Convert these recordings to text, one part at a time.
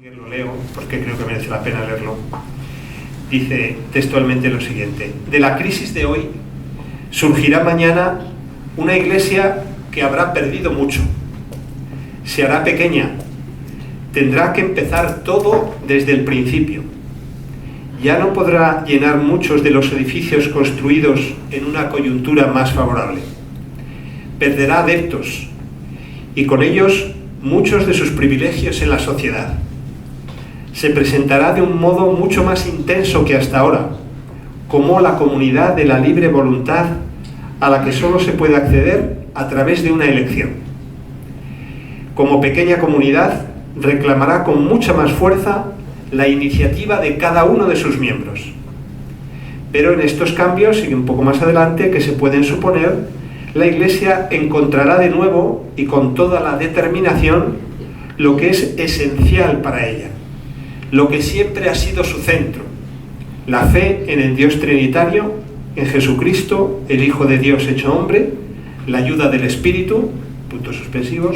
Ratzinger, lo leo porque creo que merece la pena leerlo. Dice textualmente lo siguiente: de la crisis de hoy surgirá mañana una iglesia que habrá perdido mucho, se hará pequeña, tendrá que empezar todo desde el principio. Ya no podrá llenar muchos de los edificios construidos en una coyuntura más favorable. Perderá adeptos y con ellos muchos de sus privilegios en la sociedad. Se presentará de un modo mucho más intenso que hasta ahora, como la comunidad de la libre voluntad a la que solo se puede acceder a través de una elección. Como pequeña comunidad, reclamará con mucha más fuerza la iniciativa de cada uno de sus miembros. Pero en estos cambios, y un poco más adelante, que se pueden suponer, la Iglesia encontrará de nuevo y con toda la determinación lo que es esencial para ella, lo que siempre ha sido su centro: la fe en el Dios Trinitario, en Jesucristo, el Hijo de Dios hecho hombre, la ayuda del Espíritu, puntos suspensivos.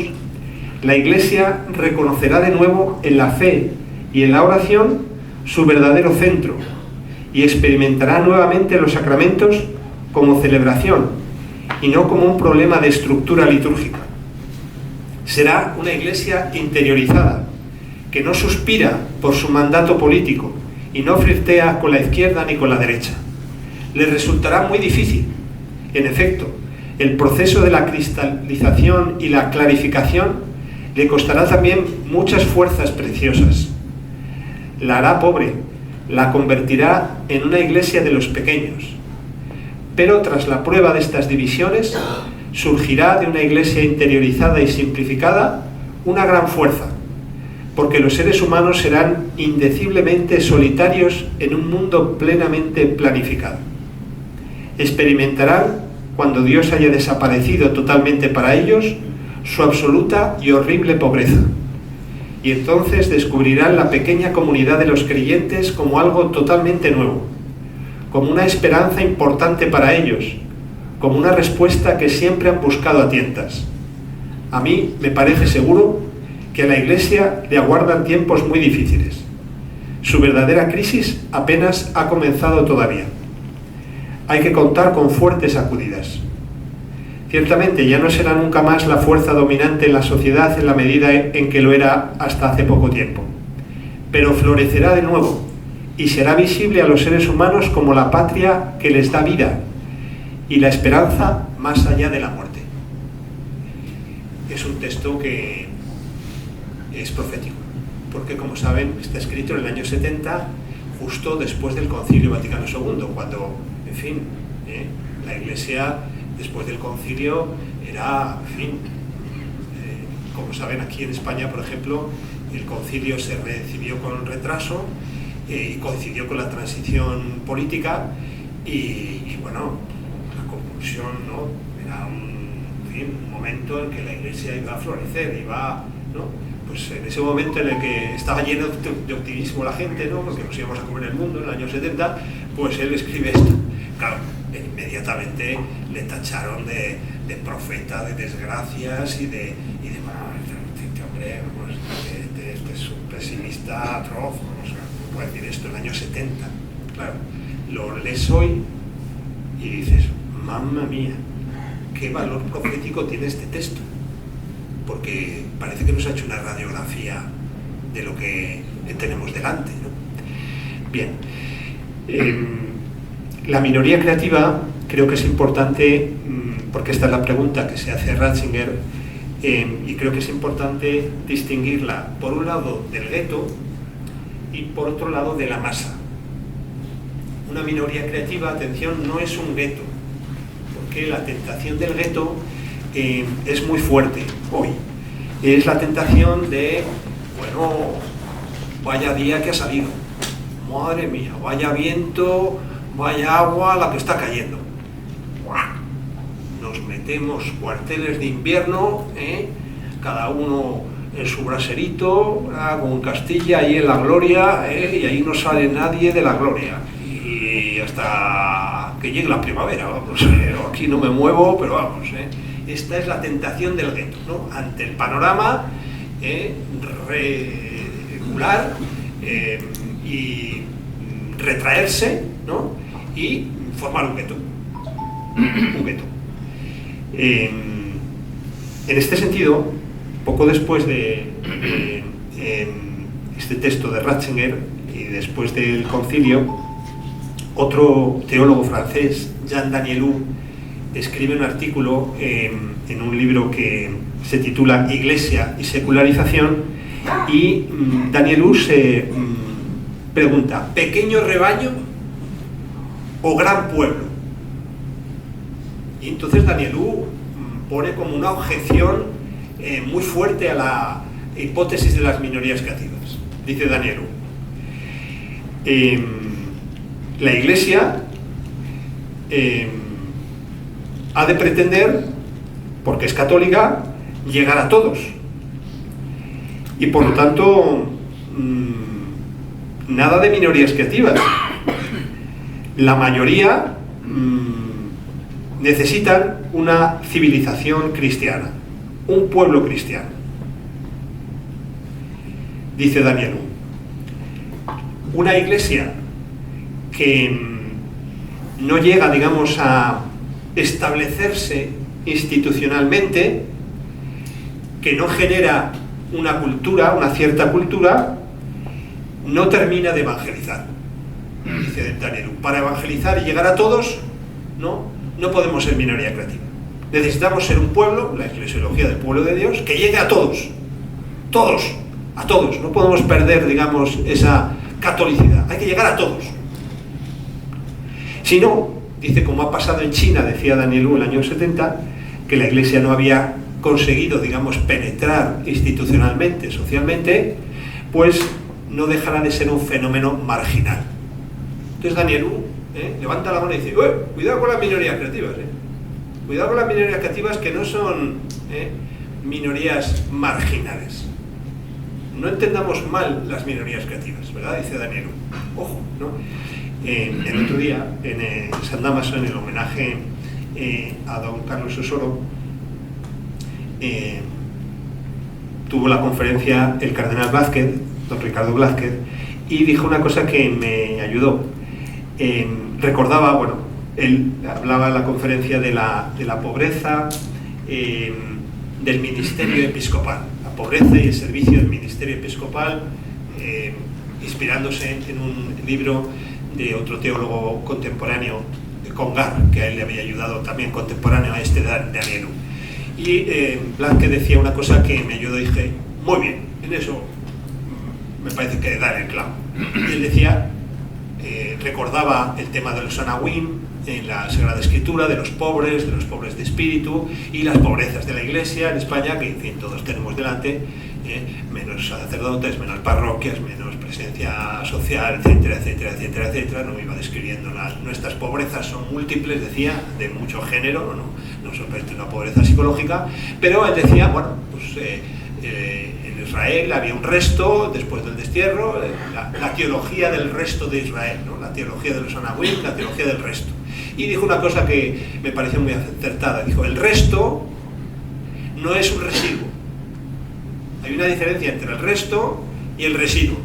La Iglesia reconocerá de nuevo en la fe y en la oración su verdadero centro y experimentará nuevamente los sacramentos como celebración y no como un problema de estructura litúrgica. Será una Iglesia interiorizada, que no suspira por su mandato político y no flirtea con la izquierda ni con la derecha. Le resultará muy difícil. En efecto, el proceso de la cristalización y la clarificación le costará también muchas fuerzas preciosas. La hará pobre, la convertirá en una iglesia de los pequeños. Pero tras la prueba de estas divisiones, surgirá de una iglesia interiorizada y simplificada una gran fuerza, porque los seres humanos serán indeciblemente solitarios en un mundo plenamente planificado. Experimentarán, cuando Dios haya desaparecido totalmente para ellos, su absoluta y horrible pobreza. Y entonces descubrirán la pequeña comunidad de los creyentes como algo totalmente nuevo, como una esperanza importante para ellos, como una respuesta que siempre han buscado a tientas. A mí me parece seguro que a la Iglesia le aguardan tiempos muy difíciles. Su verdadera crisis apenas ha comenzado todavía. Hay que contar con fuertes sacudidas. Ciertamente ya no será nunca más la fuerza dominante en la sociedad en la medida en que lo era hasta hace poco tiempo, pero florecerá de nuevo y será visible a los seres humanos como la patria que les da vida y la esperanza más allá de la muerte. Es un texto que es profético, porque como saben está escrito en el año 70, justo después del Concilio Vaticano II, cuando, en fin, la Iglesia después del concilio era, en fin, como saben, aquí en España, por ejemplo, el concilio se recibió con retraso y coincidió con la transición política y bueno, la conclusión, ¿no?, era un momento en que la Iglesia iba a florecer, ¿no? Pues en ese momento en el que estaba lleno de optimismo la gente, ¿no?, porque nos íbamos a comer el mundo en el año 70, pues él escribe esto. Claro, inmediatamente le tacharon de profeta, de desgracias y de bueno, este hombre pues, este es un pesimista atroz, o sea, no puede decir esto en el año 70. Claro, lo lees hoy y dices, mamma mía, qué valor profético tiene este texto, porque parece que nos ha hecho una radiografía de lo que tenemos delante, ¿no? Bien, la minoría creativa creo que es importante, porque esta es la pregunta que se hace Ratzinger, y creo que es importante distinguirla, por un lado, del gueto y por otro lado, de la masa. Una minoría creativa, atención, no es un gueto, porque la tentación del gueto es muy fuerte hoy. Es la tentación de, bueno, vaya día que ha salido, madre mía, vaya viento, vaya agua la que está cayendo. Nos metemos cuarteles de invierno, cada uno en su braserito, con Castilla ahí en la gloria, y ahí no sale nadie de la gloria. Y hasta que llegue la primavera, vamos, aquí no me muevo, pero vamos. Esta es la tentación del gueto, ¿no? Ante el panorama articular y retraerse, ¿no? Y formar un gueto. Un gueto. En este sentido, poco después de este texto de Ratzinger y después del concilio, otro teólogo francés, Jean Danielou, escribe un artículo en un libro que se titula Iglesia y secularización, y Danielou se pregunta: ¿pequeño rebaño o gran pueblo? Y entonces Danielou pone como una objeción muy fuerte a la hipótesis de las minorías creativas. Dice Danielou: la Iglesia ha de pretender, porque es católica, llegar a todos. Y por lo tanto, nada de minorías creativas. La mayoría necesitan una civilización cristiana, un pueblo cristiano. Dice Danielou: una iglesia que no llega, digamos, a establecerse institucionalmente, que no genera una cultura, una cierta cultura, no termina de evangelizar. Dice Danielou: para evangelizar y llegar a todos, no podemos ser minoría creativa. Necesitamos ser un pueblo, la eclesiología del pueblo de Dios, que llegue a todos. Todos, a todos. No podemos perder, digamos, esa catolicidad. Hay que llegar a todos. Si no, dice, como ha pasado en China, decía Danielou en el año 70, que la Iglesia no había conseguido, digamos, penetrar institucionalmente, socialmente, pues no dejará de ser un fenómeno marginal. Entonces Danielou levanta la mano y dice: cuidado con las minorías creativas, cuidado con las minorías creativas, que no son minorías marginales. No entendamos mal las minorías creativas, ¿verdad? Dice Danielou. Ojo, ¿no? El otro día, en San Damaso, en el homenaje a don Carlos Osoro, tuvo la conferencia el cardenal Blázquez, don Ricardo Blázquez, y dijo una cosa que me ayudó. Recordaba, bueno, él hablaba en la conferencia de la pobreza del ministerio episcopal, la pobreza y el servicio del ministerio episcopal, inspirándose en un libro de otro teólogo contemporáneo, de Congar, que a él le había ayudado también, contemporáneo a este de Danielou. Y Blázquez decía una cosa que me ayudó y dije: muy bien, en eso me parece que da el clavo. Y él decía, recordaba el tema de los anahuim en la Sagrada Escritura, de los pobres de espíritu, y las pobrezas de la Iglesia en España, que en fin todos tenemos delante, menos sacerdotes, menos parroquias, menos presencia social, etcétera, etcétera, etcétera, etcétera. No iba describiendo nuestras pobrezas son múltiples, decía, de mucho género, no solamente una pobreza psicológica, pero él decía, bueno, pues en Israel había un resto después del destierro, la teología del resto de Israel, ¿no? La teología de los anahuim, la teología del resto. Y dijo una cosa que me pareció muy acertada, dijo: el resto no es un residuo. Hay una diferencia entre el resto y el residuo.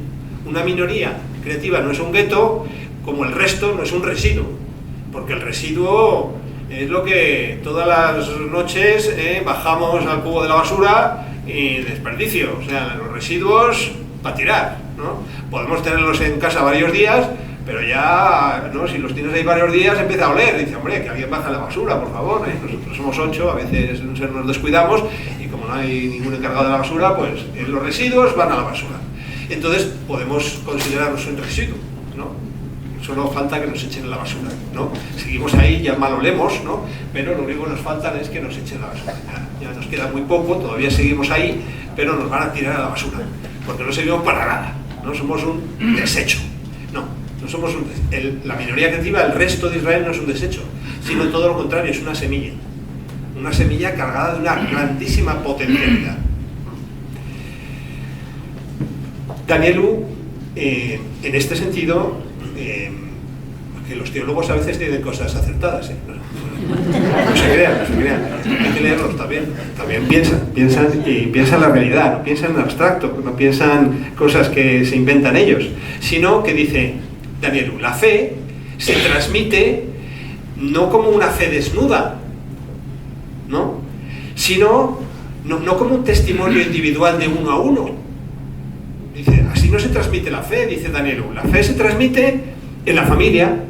Una minoría creativa no es un gueto, como el resto no es un residuo, porque el residuo es lo que todas las noches bajamos al cubo de la basura y desperdicio, o sea, los residuos para tirar, ¿no? Podemos tenerlos en casa varios días, pero ya, ¿no? Si los tienes ahí varios días empieza a oler, dice: hombre, que alguien baja la basura, por favor, Nosotros somos 8, a veces nos descuidamos, y como no hay ningún encargado de la basura, pues los residuos van a la basura. Entonces podemos considerarlos un residuo, ¿no? Solo falta que nos echen a la basura, ¿no? Seguimos ahí, ya mal olemos, ¿no? Pero lo único que nos falta es que nos echen a la basura. Ya nos queda muy poco, todavía seguimos ahí, pero nos van a tirar a la basura, porque no servimos para nada, no somos un desecho, no somos la minoría creativa, el resto de Israel no es un desecho, sino todo lo contrario, es una semilla cargada de una grandísima potencialidad. Danielou, en este sentido, que los teólogos a veces tienen cosas acertadas, ¿eh? No se crean, hay que leerlos también piensan la realidad, no piensan en abstracto, no piensan cosas que se inventan ellos, sino que dice Danielu, la fe se transmite no como una fe desnuda, ¿no? Sino no como un testimonio individual de uno a uno. Dice, así no se transmite la fe, dice Danielu, la fe se transmite en la familia.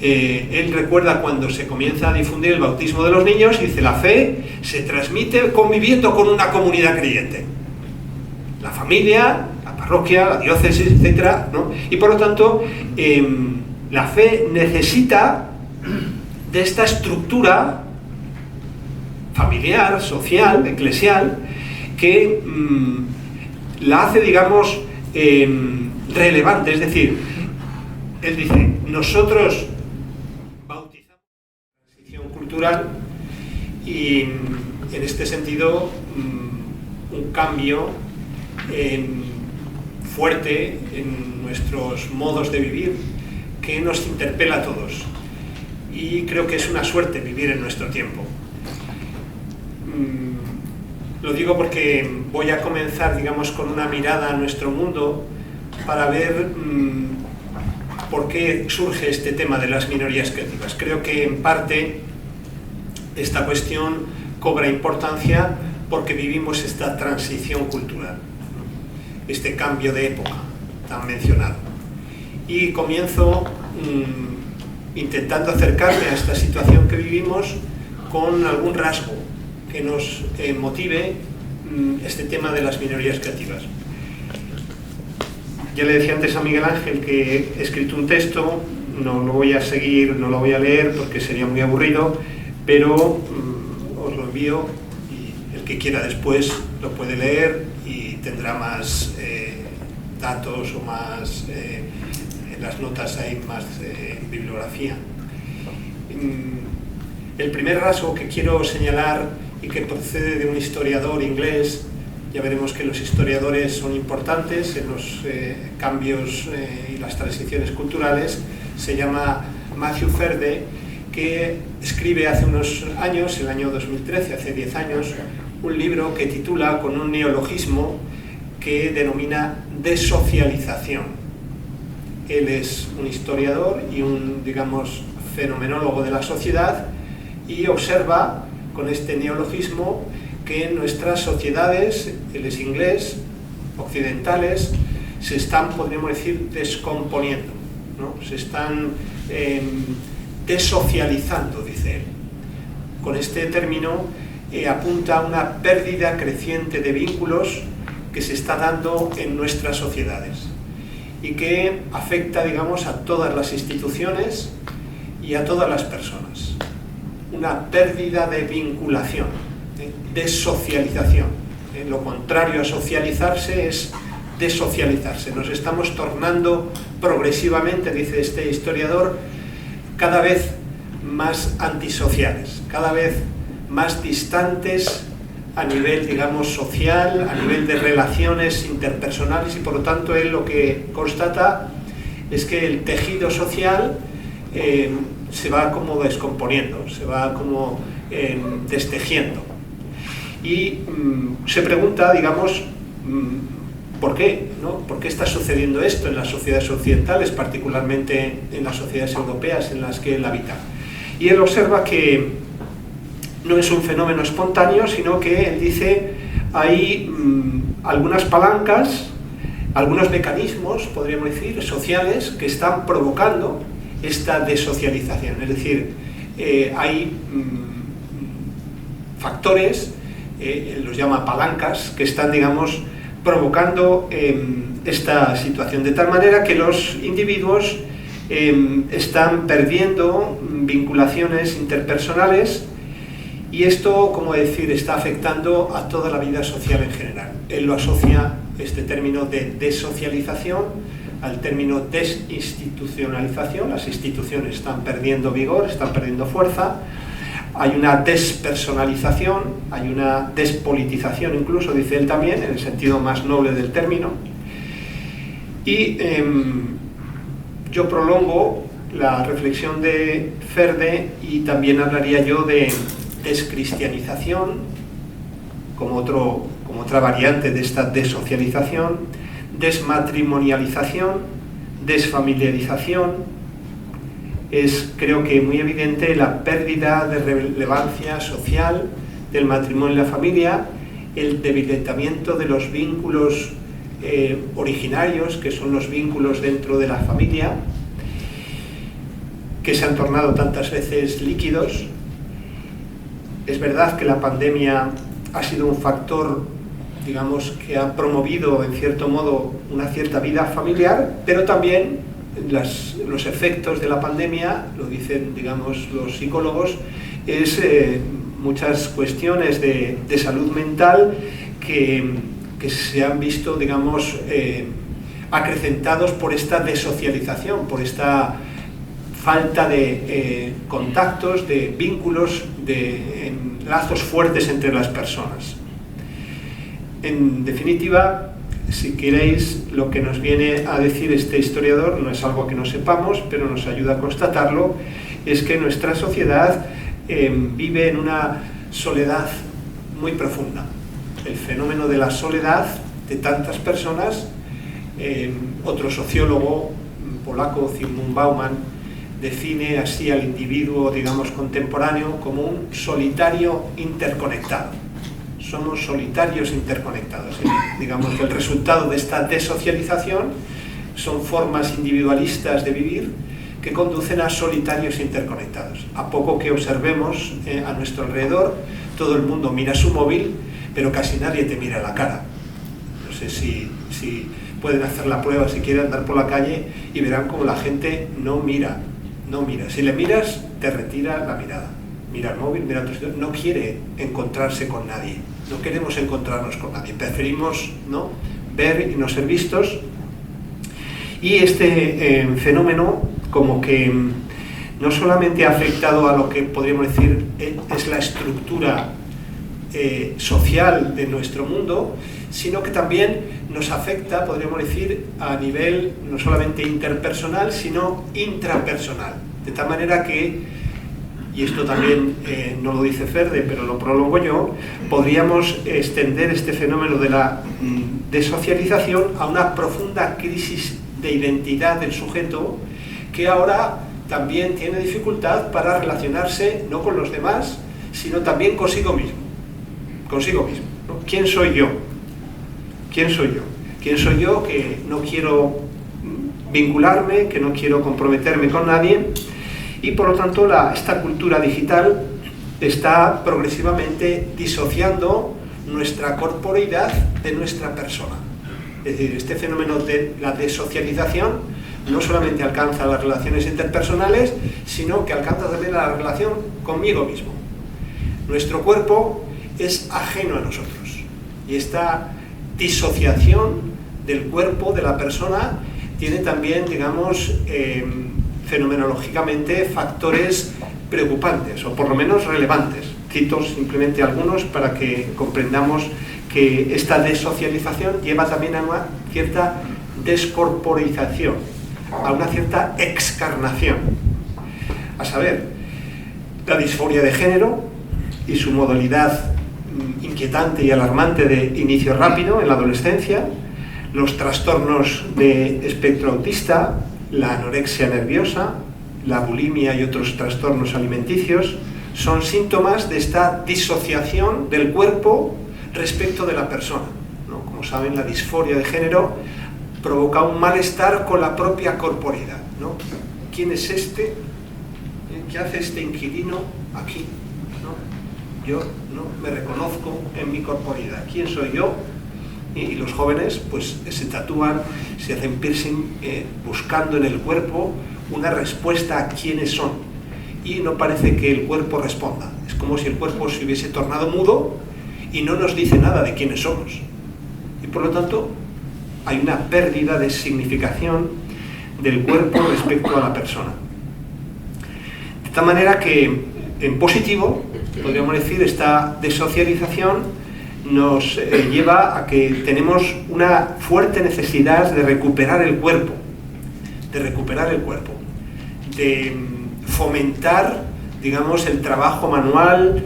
Él recuerda cuando se comienza a difundir el bautismo de los niños y dice, la fe se transmite conviviendo con una comunidad creyente. La familia, la parroquia, la diócesis, etc., ¿no? Y por lo tanto, la fe necesita de esta estructura familiar, social, eclesial, que la hace, digamos, relevante. Es decir, él dice, nosotros bautizamos la transición cultural y en este sentido un cambio fuerte en nuestros modos de vivir que nos interpela a todos. Y creo que es una suerte vivir en nuestro tiempo. Lo digo porque voy a comenzar, digamos, con una mirada a nuestro mundo para ver por qué surge este tema de las minorías creativas. Creo que en parte esta cuestión cobra importancia porque vivimos esta transición cultural, este cambio de época tan mencionado. Y comienzo intentando acercarme a esta situación que vivimos con algún rasgo que nos motive este tema de las minorías creativas. Ya le decía antes a Miguel Ángel que he escrito un texto, no lo voy a seguir, no lo voy a leer porque sería muy aburrido, pero os lo envío y el que quiera después lo puede leer y tendrá más datos o más, en las notas hay más bibliografía. El primer rasgo que quiero señalar y que procede de un historiador inglés, ya veremos que los historiadores son importantes en los cambios y las transiciones culturales, se llama Matthew Ferde, que escribe hace unos años, el año 2013, hace 10 años, un libro que titula con un neologismo que denomina desocialización. Él es un historiador y un, digamos, fenomenólogo de la sociedad y observa con este neologismo que nuestras sociedades, él es inglés, occidentales, se están, podríamos decir, descomponiendo, ¿no? Se están desocializando, dice él. Con este término apunta a una pérdida creciente de vínculos que se está dando en nuestras sociedades y que afecta, digamos, a todas las instituciones y a todas las personas. Una pérdida de vinculación, desocialización. Lo contrario a socializarse es desocializarse. Nos estamos tornando progresivamente, dice este historiador, cada vez más antisociales, cada vez más distantes a nivel, digamos, social, a nivel de relaciones interpersonales, y por lo tanto él lo que constata es que el tejido social se va como descomponiendo, se va como destejiendo. Y se pregunta, digamos, ¿por qué? ¿No? ¿Por qué está sucediendo esto en las sociedades occidentales, particularmente en las sociedades europeas en las que él habita? Y él observa que no es un fenómeno espontáneo, sino que él dice hay algunas palancas, algunos mecanismos, podríamos decir, sociales que están provocando esta desocialización. Es decir, hay factores, los llama palancas, que están, digamos, provocando esta situación, de tal manera que los individuos están perdiendo vinculaciones interpersonales, y esto, como decir, está afectando a toda la vida social en general. Él lo asocia, este término de desocialización, al término desinstitucionalización. Las instituciones están perdiendo vigor, están perdiendo fuerza. Hay una despersonalización, hay una despolitización incluso, dice él también, en el sentido más noble del término. Y yo prolongo la reflexión de Ferde y también hablaría yo de descristianización como otra variante de esta desocialización, desmatrimonialización, desfamiliarización. Es, creo que muy evidente, la pérdida de relevancia social del matrimonio y la familia, el debilitamiento de los vínculos originarios, que son los vínculos dentro de la familia, que se han tornado tantas veces líquidos. Es verdad que la pandemia ha sido un factor, digamos, que ha promovido en cierto modo una cierta vida familiar, pero también los efectos de la pandemia, lo dicen, digamos, los psicólogos, es muchas cuestiones de salud mental que se han visto, digamos, acrecentados por esta desocialización, por esta falta de contactos, de vínculos, de lazos fuertes entre las personas. En definitiva, si queréis, lo que nos viene a decir este historiador no es algo que no sepamos, pero nos ayuda a constatarlo, es que nuestra sociedad vive en una soledad muy profunda. El fenómeno de la soledad de tantas personas, otro sociólogo polaco, Zygmunt Bauman, define así al individuo, digamos, contemporáneo como un solitario interconectado. Somos solitarios interconectados. Digamos que el resultado de esta desocialización son formas individualistas de vivir que conducen a solitarios interconectados. A poco que observemos a nuestro alrededor, todo el mundo mira su móvil, pero casi nadie te mira la cara. No sé si pueden hacer la prueba, si quieren andar por la calle y verán como la gente no mira. Si le miras, te retira la mirada. Mira el móvil, mira tu sitio. No quiere encontrarse con nadie. No queremos encontrarnos con nadie. Preferimos, ¿no?, ver y no ser vistos. Y este fenómeno como que no solamente ha afectado a lo que podríamos decir es la estructura social de nuestro mundo, sino que también nos afecta, podríamos decir, a nivel no solamente interpersonal, sino intrapersonal. De tal manera que, y esto también no lo dice Ferde, pero lo prolongo yo, podríamos extender este fenómeno de la desocialización a una profunda crisis de identidad del sujeto, que ahora también tiene dificultad para relacionarse no con los demás, sino también consigo mismo. ¿No? ¿Quién soy yo? ¿Quién soy yo? ¿Quién soy yo que no quiero vincularme, que no quiero comprometerme con nadie? Y por lo tanto esta cultura digital está progresivamente disociando nuestra corporeidad de nuestra persona. Es decir, este fenómeno de la desocialización no solamente alcanza las relaciones interpersonales, sino que alcanza también la relación conmigo mismo. Nuestro cuerpo es ajeno a nosotros, y esta disociación del cuerpo de la persona tiene también, digamos, fenomenológicamente factores preocupantes, o por lo menos relevantes. Cito simplemente algunos para que comprendamos que esta desocialización lleva también a una cierta descorporización, a una cierta excarnación. A saber, la disforia de género y su modalidad inquietante y alarmante de inicio rápido en la adolescencia, los trastornos de espectro autista, la anorexia nerviosa, la bulimia y otros trastornos alimenticios, son síntomas de esta disociación del cuerpo respecto de la persona, ¿no? Como saben, la disforia de género provoca un malestar con la propia corporeidad, ¿no? ¿Quién es este? ¿Qué hace este inquilino aquí? ¿No? Yo no me reconozco en mi corporeidad. ¿Quién soy yo? Y los jóvenes pues se tatúan, se hacen piercing buscando en el cuerpo una respuesta a quiénes son, y no parece que el cuerpo responda. Es como si el cuerpo se hubiese tornado mudo y no nos dice nada de quiénes somos, y por lo tanto hay una pérdida de significación del cuerpo respecto a la persona. De tal manera que en positivo podríamos decir esta desocialización nos lleva a que tenemos una fuerte necesidad de recuperar el cuerpo, de fomentar, digamos, el trabajo manual.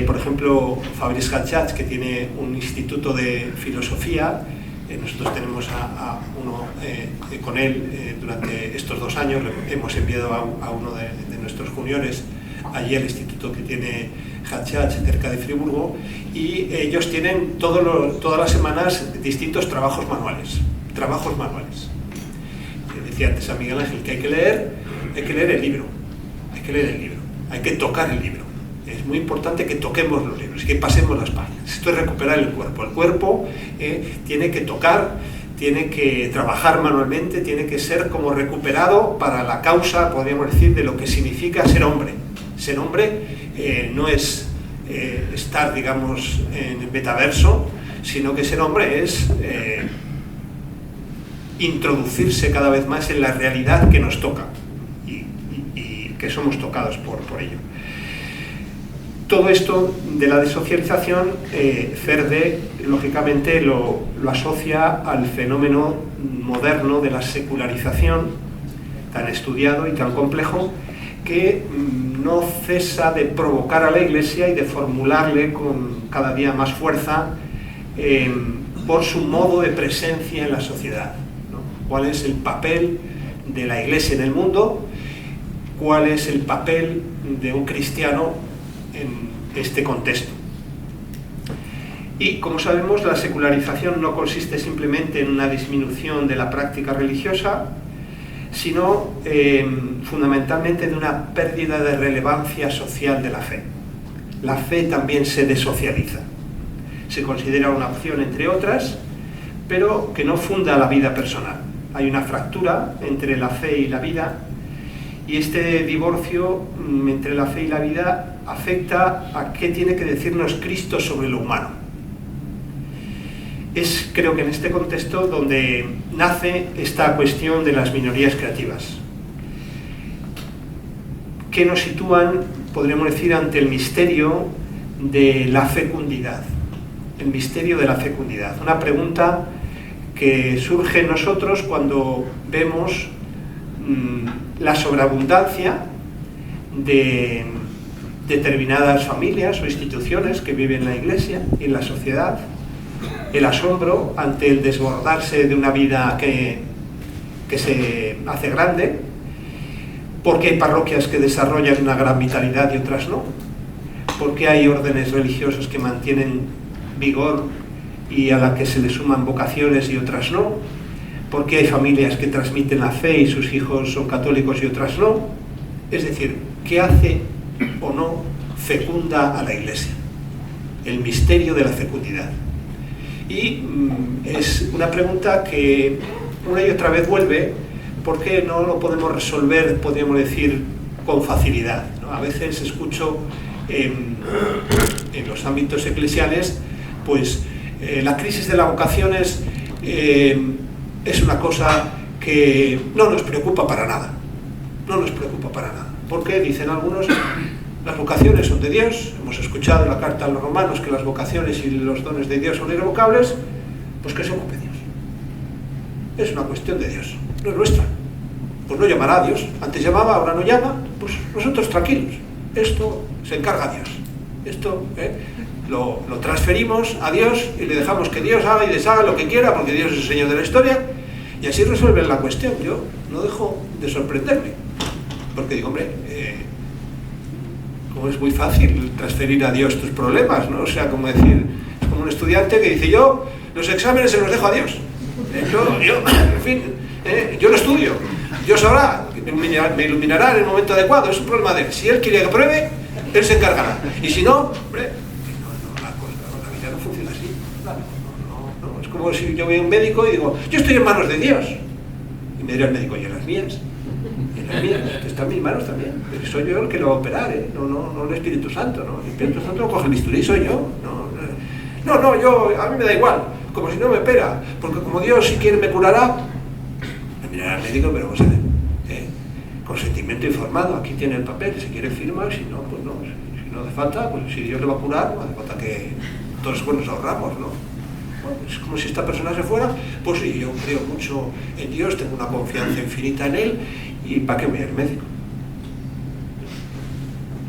Por ejemplo, Fabrice Hachach, que tiene un instituto de filosofía, nosotros tenemos a uno con él durante estos 2 años, hemos enviado a uno de nuestros juniores allí al instituto que tiene Hachach cerca de Friburgo, y ellos tienen todas las semanas distintos trabajos manuales. Decía antes a Miguel Ángel que hay que leer el libro, hay que tocar el libro. Es muy importante que toquemos los libros, que pasemos las páginas. Esto es recuperar el cuerpo. El cuerpo tiene que tocar, tiene que trabajar manualmente, tiene que ser como recuperado para la causa, podríamos decir, de lo que significa ser hombre. Ser hombre no es estar, digamos, en el metaverso, sino que ser hombre es introducirse cada vez más en la realidad que nos toca y que somos tocados por ello. Todo esto de la desocialización, Cerde, lógicamente, lo asocia al fenómeno moderno de la secularización, tan estudiado y tan complejo, que no cesa de provocar a la Iglesia y de formularle con cada día más fuerza por su modo de presencia en la sociedad, ¿no? ¿Cuál es el papel de la Iglesia en el mundo? ¿Cuál es el papel de un cristiano en este contexto? Y como sabemos, la secularización no consiste simplemente en una disminución de la práctica religiosa, sino fundamentalmente de una pérdida de relevancia social de la fe. La fe también se desocializa, se considera una opción entre otras, pero que no funda la vida personal. Hay una fractura entre la fe y la vida, y este divorcio entre la fe y la vida afecta a qué tiene que decirnos Cristo sobre lo humano. Es, creo que en este contexto, donde nace esta cuestión de las minorías creativas, que nos sitúan, podríamos decir, ante el misterio de la fecundidad. El misterio de la fecundidad. Una pregunta que surge en nosotros cuando vemos la sobreabundancia de determinadas familias o instituciones que viven en la Iglesia y en la sociedad, el asombro ante el desbordarse de una vida que se hace grande, porque hay parroquias que desarrollan una gran vitalidad y otras no, porque hay órdenes religiosos que mantienen vigor y a la que se le suman vocaciones y otras no, porque hay familias que transmiten la fe y sus hijos son católicos y otras no. Es decir, ¿qué hace o no fecunda a la Iglesia? El misterio de la fecundidad. Y es una pregunta que una y otra vez vuelve, porque no lo podemos resolver, podríamos decir, con facilidad, ¿no? A veces escucho en los ámbitos eclesiales, pues la crisis de las vocaciones es una cosa que no nos preocupa para nada. No nos preocupa para nada. Porque, dicen algunos, las vocaciones son de Dios. Hemos escuchado en la carta a los romanos que las vocaciones y los dones de Dios son irrevocables. Pues que se ocupe Dios. Es una cuestión de Dios, no es nuestra. Pues no llamará a Dios. Antes llamaba, ahora no llama. Pues nosotros tranquilos. Esto se encarga Dios. Esto lo transferimos a Dios y le dejamos que Dios haga y deshaga lo que quiera, porque Dios es el Señor de la historia, y así resuelven la cuestión. Yo no dejo de sorprenderme, porque digo, hombre, como es muy fácil transferir a Dios tus problemas, ¿no? O sea, como decir, es como un estudiante que dice, yo los exámenes se los dejo a Dios. En fin, yo lo estudio. Dios sabrá, me iluminará en el momento adecuado, es un problema de él. Si él quiere que pruebe, él se encargará. Y si no, hombre, la vida no funciona así. No, es como si yo voy a un médico y digo, yo estoy en manos de Dios. Y me dirá el médico, ¿y en las mías? Y en las mías, que están en mis manos también. Pero soy yo el que lo va a operar, no el Espíritu Santo, ¿no? El Espíritu Santo lo coge el bisturí, soy yo. A mí me da igual, como si no me opera, porque como Dios si quiere me curará, me mirará el médico, pero vamos a ver, consentimiento informado, aquí tiene el papel, si quiere firma, si no, pues no, si no hace falta, pues si Dios le va a curar, no hace falta que todos nos ahorramos, ¿no? Bueno, es como si esta persona se fuera, pues sí, yo creo mucho en Dios, tengo una confianza infinita en Él, y ¿para qué voy al médico?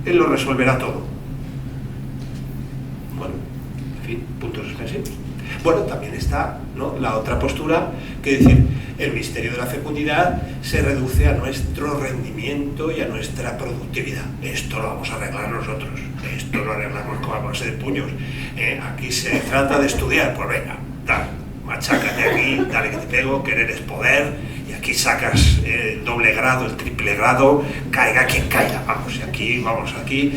Él lo resolverá todo. Bueno, en fin, puntos suspensivos. Bueno, también está, ¿no?, la otra postura, que es decir, el misterio de la fecundidad se reduce a nuestro rendimiento y a nuestra productividad. Esto lo vamos a arreglar nosotros, esto lo arreglamos con la base de puños. Aquí se trata de estudiar, pues venga, machácate aquí, dale que te pego, querer es poder, y aquí sacas el doble grado, el triple grado, caiga quien caiga, vamos, aquí,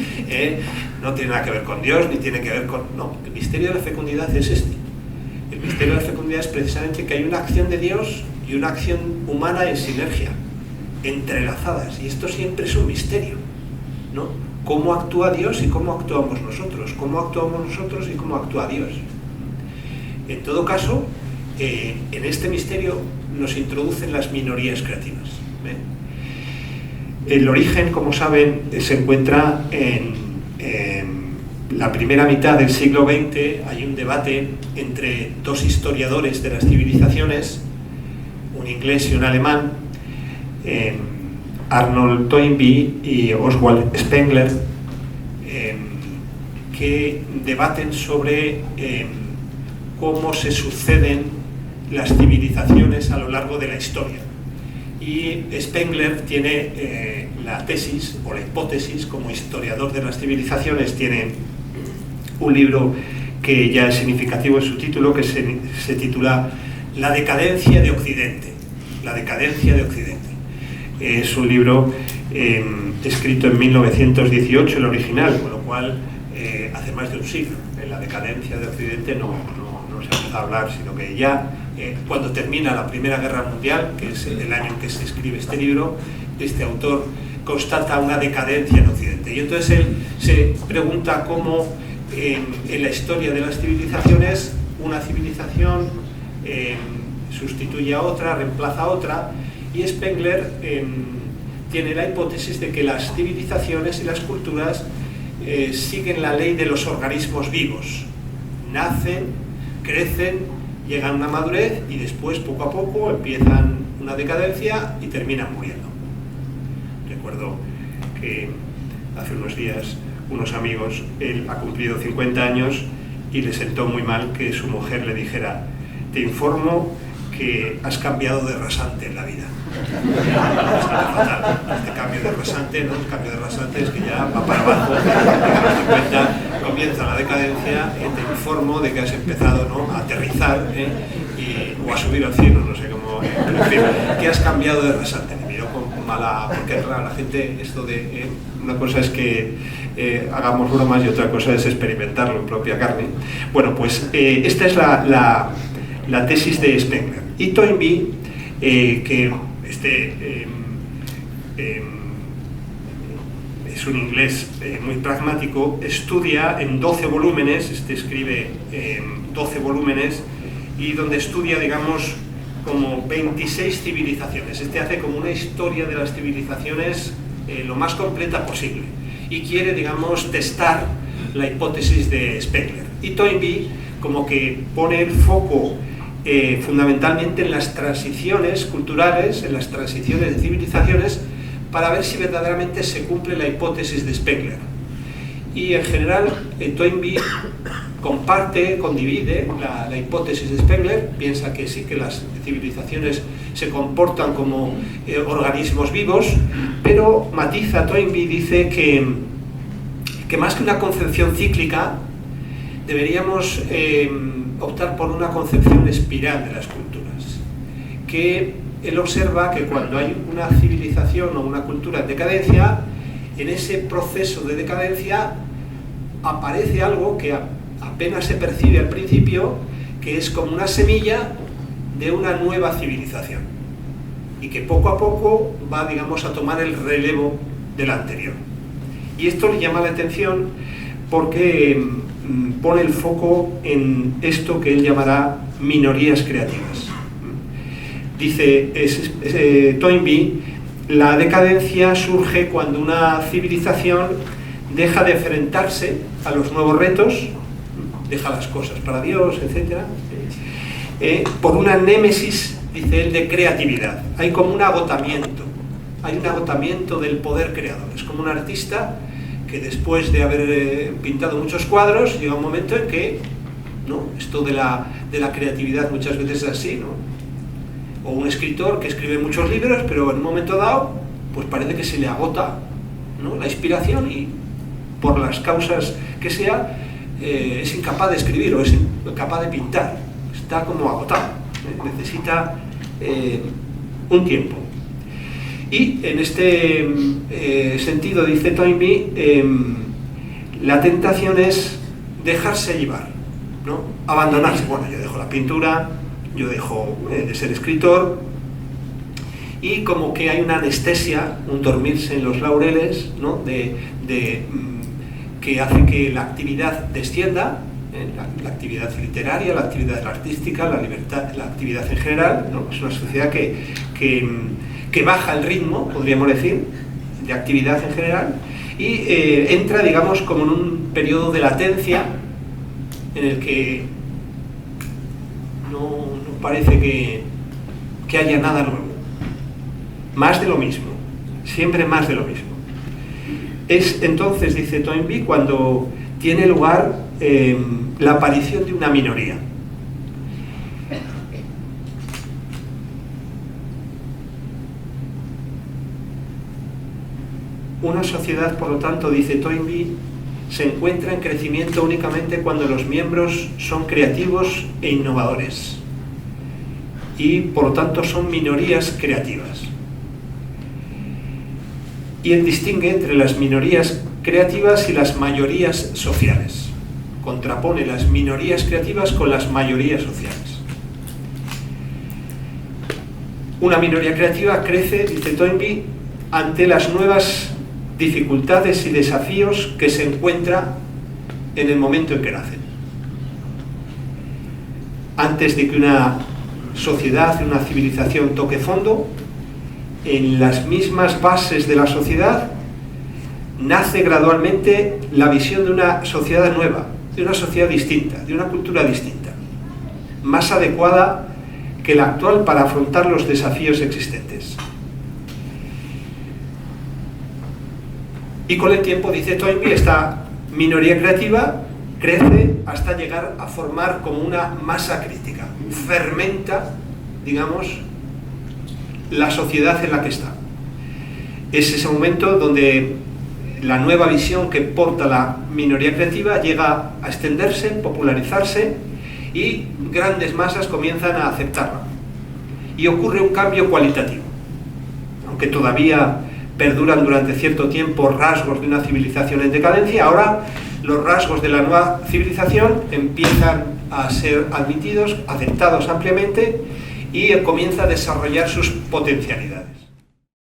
no tiene nada que ver con Dios, ni tiene que ver con... No, el misterio de la fecundidad es este. El misterio de la fecundidad es precisamente que hay una acción de Dios y una acción humana en sinergia, entrelazadas, y esto siempre es un misterio, ¿no? Cómo actúa Dios y cómo actuamos nosotros, cómo actuamos nosotros y cómo actúa Dios. En todo caso, en este misterio nos introducen las minorías creativas. El origen, como saben, se encuentra en la primera mitad del siglo XX. Hay un debate entre dos historiadores de las civilizaciones, un inglés y un alemán, Arnold Toynbee y Oswald Spengler, que debaten sobre cómo se suceden las civilizaciones a lo largo de la historia. Y Spengler tiene la tesis o la hipótesis, como historiador de las civilizaciones, tiene un libro que ya es significativo en su título, que se titula La decadencia de Occidente. La decadencia de Occidente. Es un libro escrito en 1918, el original, con lo cual hace más de un siglo. En la decadencia de Occidente no se empieza a hablar, sino que ya cuando termina la Primera Guerra Mundial, que es el año en que se escribe este libro, este autor constata una decadencia en Occidente. Y entonces él se pregunta cómo en la historia de las civilizaciones una civilización sustituye a otra, reemplaza a otra, y Spengler tiene la hipótesis de que las civilizaciones y las culturas siguen la ley de los organismos vivos. Nacen, crecen, llegan a una madurez y después, poco a poco, empiezan una decadencia y terminan muriendo. Recuerdo que hace unos días unos amigos, él ha cumplido 50 años y le sentó muy mal que su mujer le dijera: te informo que has cambiado de rasante en la vida. Bastante fatal. Este cambio de rasante, ¿no? El cambio de rasante es que ya va para abajo, a los 50 comienza la decadencia, te informo de que has empezado, ¿no?, a aterrizar, o a subir al cielo, no sé cómo, pero en fin, que has cambiado de rasante. Me miró con mala, porque la gente, esto de, una cosa es que hagamos bromas y otra cosa es experimentarlo en propia carne. Bueno, pues esta es la tesis de Spengler. Y Toynbee, que es un inglés muy pragmático, estudia en 12 volúmenes, escribe 12 volúmenes, y donde estudia, digamos, como 26 civilizaciones. Hace como una historia de las civilizaciones lo más completa posible, y quiere, digamos, testar la hipótesis de Spengler. Y Toynbee como que pone el foco fundamentalmente en las transiciones culturales, en las transiciones de civilizaciones, para ver si verdaderamente se cumple la hipótesis de Spengler. Y en general Toynbee condivide la hipótesis de Spengler, piensa que sí, que las civilizaciones se comportan como organismos vivos, pero matiza. Toynbee dice que más que una concepción cíclica deberíamos optar por una concepción espiral de las culturas, que él observa que cuando hay una civilización o una cultura en decadencia, en ese proceso de decadencia aparece algo que apenas se percibe al principio, que es como una semilla de una nueva civilización, y que poco a poco va, digamos, a tomar el relevo de la anterior. Y esto le llama la atención porque pone el foco en esto que él llamará minorías creativas. Dice Toynbee, la decadencia surge cuando una civilización deja de enfrentarse a los nuevos retos, deja las cosas para Dios, etc., por una némesis, dice él, de creatividad. Hay como un agotamiento del poder creador. Es como un artista que después de haber pintado muchos cuadros, llega un momento en que, ¿no?, esto de la creatividad muchas veces es así, ¿no? O un escritor que escribe muchos libros, pero en un momento dado, pues parece que se le agota, ¿no?, la inspiración, y por las causas que sea, es incapaz de escribir o es incapaz de pintar. Está como agotado, necesita un tiempo. Y en este sentido, dice Toynbee, la tentación es dejarse llevar, ¿no?, abandonarse. Bueno, yo dejo la pintura, yo dejo de ser escritor, y como que hay una anestesia, un dormirse en los laureles, ¿no?, que hace que la actividad descienda, la actividad literaria, la actividad artística, la libertad, la actividad en general, ¿no? Es una sociedad que baja el ritmo, podríamos decir, de actividad en general, y entra, digamos, como en un periodo de latencia en el que no parece que haya nada nuevo. Más de lo mismo, siempre más de lo mismo. Es entonces, dice Toynbee, cuando tiene lugar la aparición de una minoría. Una sociedad, por lo tanto, dice Toynbee, se encuentra en crecimiento únicamente cuando los miembros son creativos e innovadores, y por lo tanto son minorías creativas. Y él distingue entre las minorías creativas y las mayorías sociales. Contrapone las minorías creativas con las mayorías sociales. Una minoría creativa crece, dice Toynbee, ante las nuevas dificultades y desafíos que se encuentra en el momento en que nacen. Antes de que una sociedad, una civilización toque fondo, en las mismas bases de la sociedad nace gradualmente la visión de una sociedad nueva, de una sociedad distinta, de una cultura distinta, más adecuada que la actual para afrontar los desafíos existentes. Y con el tiempo, dice Toynbee, esta minoría creativa crece hasta llegar a formar como una masa crítica, fermenta, digamos, la sociedad en la que está. Es ese momento donde la nueva visión que porta la minoría creativa llega a extenderse, popularizarse, y grandes masas comienzan a aceptarla. Y ocurre un cambio cualitativo. Aunque todavía perduran durante cierto tiempo rasgos de una civilización en decadencia, ahora los rasgos de la nueva civilización empiezan a ser admitidos, aceptados ampliamente, y comienza a desarrollar sus potencialidades.